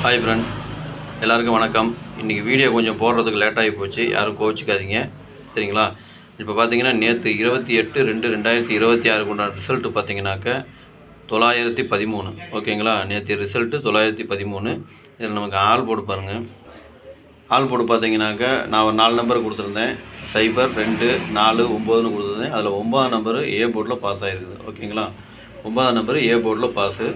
Hi friends, எல்லாருக்கும் வணக்கம். இன்றைக்கி வீடியோ கொஞ்சம் போடுறதுக்கு லேட்டாகி போச்சு, யாரும் கோவிச்சிக்காதீங்க சரிங்களா. இப்போ பார்த்தீங்கன்னா நேற்று 28/2/2026 உண்டான ரிசல்ட்டு பார்த்தீங்கன்னாக்க 913. ஓகேங்களா. நேற்று ரிசல்ட்டு 913. இதில் நமக்கு ஆல் போர்டு பாருங்கள். ஆல் போர்டு பார்த்தீங்கன்னாக்க நான் ஒரு 4 நம்பர் கொடுத்துருந்தேன். 0, 2, 4, 9ன்னு கொடுத்துருந்தேன். அதில் 9 நம்பரு ஏ போர்டில் பாஸ் ஆகிருக்குது. ஓகேங்களா. 9 நம்பரு ஏ போர்டில் பாஸு.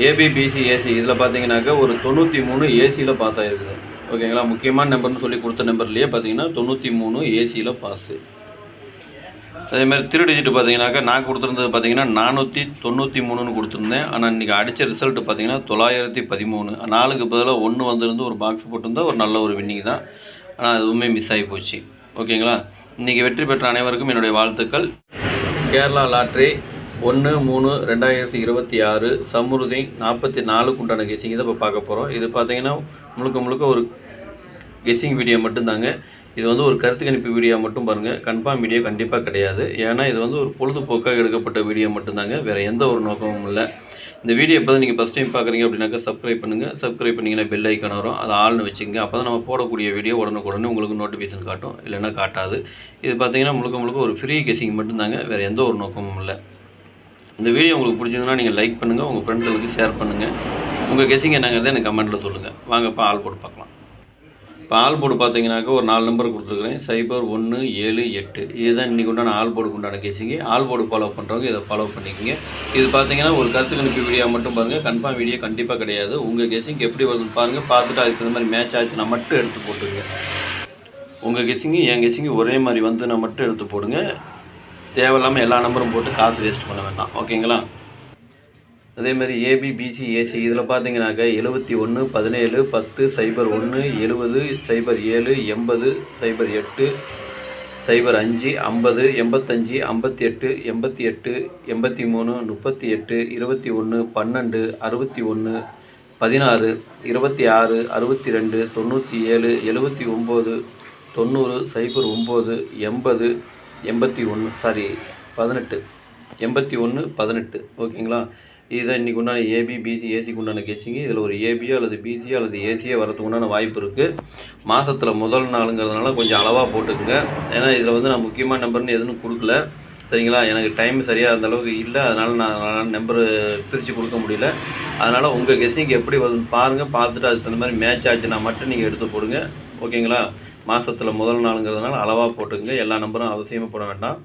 ஏபிபிசி ஏசி இதில் பார்த்தீங்கன்னாக்கா ஒரு 93 ஏசியில் பாஸ் ஆகிருக்குது. ஓகேங்களா. முக்கியமான நம்பர்னு சொல்லி கொடுத்த நம்பர்லேயே பார்த்தீங்கன்னா 93 ஏசியில் பாஸு. அதேமாதிரி 3 டிஜிட் பார்த்தீங்கன்னாக்கா நான் கொடுத்துருந்தது பார்த்தீங்கன்னா 493ன்னு கொடுத்துருந்தேன். ஆனால் இன்றைக்கி அடித்த ரிசல்ட்டு பார்த்தீங்கன்னா 913. 4க்கு பதிலாக 1 வந்திருந்து ஒரு பாக்ஸ் போட்டிருந்தால் ஒரு நல்ல ஒரு வின்னிங் தான். ஆனால் அதுவுமே மிஸ் ஆகி போச்சு. ஓகேங்களா. இன்றைக்கி வெற்றி பெற்ற அனைவருக்கும் என்னுடைய வாழ்த்துக்கள். கேரளா லாட்ரி 1/3/2026 சமுருதி 44க்கு உண்டான கெஸ்ஸிங் தான் இப்போ பார்க்க போகிறோம். இது பார்த்தீங்கன்னா முழுக்க ஒரு கெஸ்ஸிங் வீடியோ மட்டும்தாங்க. இது வந்து ஒரு கருத்து கணிப்பு வீடியோ மட்டும் பாருங்கள். கன்ஃபார்ம் வீடியோ கண்டிப்பாக கிடையாது. ஏன்னா இது வந்து ஒரு பொழுதுபோக்காக எடுக்கப்பட்ட வீடியோ மட்டும்தாங்க, வேறு எந்த ஒரு நோக்கமும் இல்லை. இந்த வீடியோ இப்போ நீங்கள் ஃபஸ்ட் டைம் பார்க்குறீங்க அப்படின்னாக்கா சப்ஸ்கிரைப் பண்ணுங்கள். சப்ஸ்கிரைப் பண்ணிங்கன்னா பெல் ஐக்கான் வரும், அதை ஆள்னு வச்சுங்க. அப்போ தான் நம்ம போடக்கூடிய வீடியோ உடனுக்குடனே உங்களுக்கு நோட்டிஃபிகேஷன் காட்டும், இல்லைன்னா காட்டாது. இது பார்த்தீங்கன்னா முழுக்க ஒரு ஃப்ரீ கெஸ்ஸிங் மட்டும்தாங்க, வேறு எந்த ஒரு நோக்கமும் இல்லை. இந்த வீடியோ உங்களுக்கு பிடிச்சிருந்தா நீங்கள் லைக் பண்ணுங்கள், உங்கள் ஃப்ரெண்ட்ஸுகளுக்கு ஷேர் பண்ணுங்கள். உங்கள் கெஸ்ஸிங் என்னங்கிறத எனக்கு கமெண்ட்டில் சொல்லுங்கள். வாங்க இப்போ ஆல் போர்டு பார்க்கலாம். இப்போ ஆல் போர்டு பார்த்தீங்கன்னாக்கா ஒரு 4 நம்பர் கொடுத்துருக்குறேன். 0, 1, 7, 8. இதுதான் இன்றைக்கி உண்டான ஆல் போர்டுக்கு உண்டான கெஸ்ஸிங்கு. ஆல் போர்டு ஃபாலோ பண்ணுறவங்க இதை ஃபாலோ பண்ணிக்கோங்க. இது பார்த்தீங்கன்னா ஒரு கருத்து கணிப்பு வீடியோ மட்டும் பாருங்கள். கன்ஃபார்ம் வீடியோ கண்டிப்பாக கிடையாது. உங்கள் கெஸ்ஸிங் எப்படி வருதுன்னு பாருங்கள். பார்த்துட்டு அதுக்கு இந்த மாதிரி மேட்ச் ஆச்சுன்னா மட்டும் எடுத்து போட்டுருங்க. உங்கள் கெஸ்ஸிங்கு என் கெஸ்ஸிங்கு ஒரே மாதிரி வந்து நான் மட்டும் எடுத்து போடுங்க. தேவையில்லாமல் எல்லா நம்பரும் போட்டு காசு வேஸ்ட் பண்ண வேண்டாம். ஓகேங்களா. அதேமாதிரி ஏபிபிசி ஏசி இதில் பார்த்தீங்கன்னாக்கா 71, 17, 10, 01, 70, 07, 80, 08, 05, 50, 85, 58, 88, 83, 38, 21, 12, 61, 16, 26, 62, 97, 79, 90, 09, 80, 81 18, 81, 18. ஓகேங்களா. இதுதான் இன்றைக்கி உண்டான ஏபிபிசி ஏசிக்கு உண்டான கெஸ்ஸிங்கு. இதில் ஒரு ஏபியோ அல்லது பிசியோ அல்லது ஏசியோ வரதுக்கு உண்டான வாய்ப்பு இருக்குது. மாதத்தில் முதல் நாளுங்கிறதுனால கொஞ்சம் அளவாக போட்டுக்குங்க. ஏன்னா இதில் வந்து நான் முக்கியமான நம்பர்னு எதுவும் கொடுக்கல சரிங்களா. எனக்கு டைம் சரியாக அந்த அளவுக்கு இல்லை, அதனால் நான் நம்பரு பிரித்து கொடுக்க முடியல. அதனால் உங்கள் கெஸ்ஸிங் எப்படி வருதுன்னு பாருங்கள். பார்த்துட்டு அதுக்கு தகுந்த மாதிரி மேட்ச் ஆச்சுன்னா மட்டும் நீங்கள் எடுத்து போடுங்க. ஓகேங்களா. மாதத்தில் முதல் நாளுங்கிறதுனால அளவாக போட்டுக்குங்க. எல்லா நம்பரும் அவசியமாக போட வேண்டாம்.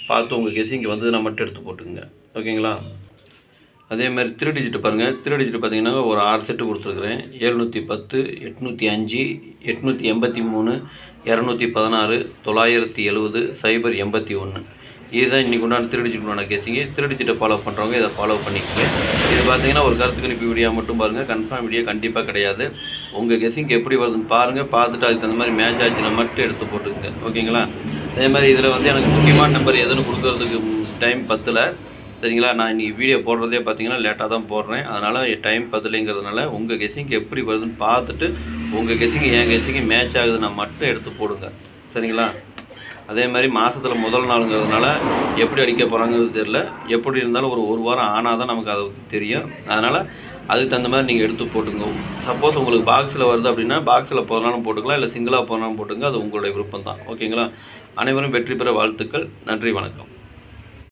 பார்த்து உங்கள் கெஸ்ஸிங் வந்ததுன்னா மட்டும் எடுத்து போட்டுக்குங்க. ஓகேங்களா. அதேமாதிரி 3 டிஜிட் பாருங்கள். 3 டிஜிட் பார்த்தீங்கன்னா ஒரு 6 செட்டு கொடுத்துருக்குறேன். 710, 805, 883, 216, 970, 081. இதுதான் இன்றைக்கி உண்டான 3 டிஜிட் உண்டான கெஸ்ஸிங்கு. 3 டிஜிட்டை ஃபாலோ பண்ணுறவங்க இதை ஃபாலோ பண்ணிக்கோங்க. இது பார்த்தீங்கன்னா ஒரு கருத்து கணிப்பு வீடியோ மட்டும் பாருங்கள். கன்ஃபார்ம் வீடியோ கண்டிப்பாக கிடையாது. உங்கள் கெஸ்ஸிங் எப்படி வருதுன்னு பாருங்கள். பார்த்துட்டு அதுக்கு அந்த மாதிரி மேட்ச் ஆச்சுன்னா மட்டும் எடுத்து போட்டுக்குங்க. ஓகேங்களா. அதே மாதிரி இதில் வந்து எனக்கு முக்கியமான நம்பர் எதுன்னு கொடுக்குறதுக்கு டைம் பத்தலை சரிங்களா. நான் இன்றைக்கி வீடியோ போடுறதே பார்த்தீங்கன்னா லேட்டாக தான் போடுறேன். அதனால் டைம் பத்தலைங்கிறதுனால உங்கள் கெஸ்ஸிங் எப்படி வருதுன்னு பார்த்துட்டு உங்கள் கெஸ்ஸிங் என் கெஸ்ஸிங் மேட்ச் ஆகுதுன்னா மட்டும் எடுத்து போடுங்க சரிங்களா. அதே மாதிரி மாதத்தில் முதல் நாளுங்கிறதுனால எப்படி அடிக்க போகிறாங்கிறது தெரில. எப்படி இருந்தாலும் ஒரு வாரம் ஆனால் தான் நமக்கு அதை தெரியும். அதனால் அதுக்கு தகுந்த மாதிரி நீங்கள் எடுத்து போட்டுங்க. சப்போஸ் உங்களுக்கு பாக்ஸில் வருது அப்படின்னா பாக்ஸில் போகிறனாலும் போட்டுக்கலாம், இல்லை சிங்கிளாக போகிறனாலும் போட்டுங்க. அது உங்களுடைய விருப்பம் தான். ஓகேங்களா. அனைவரும் வெற்றி பெற வாழ்த்துக்கள். நன்றி, வணக்கம்.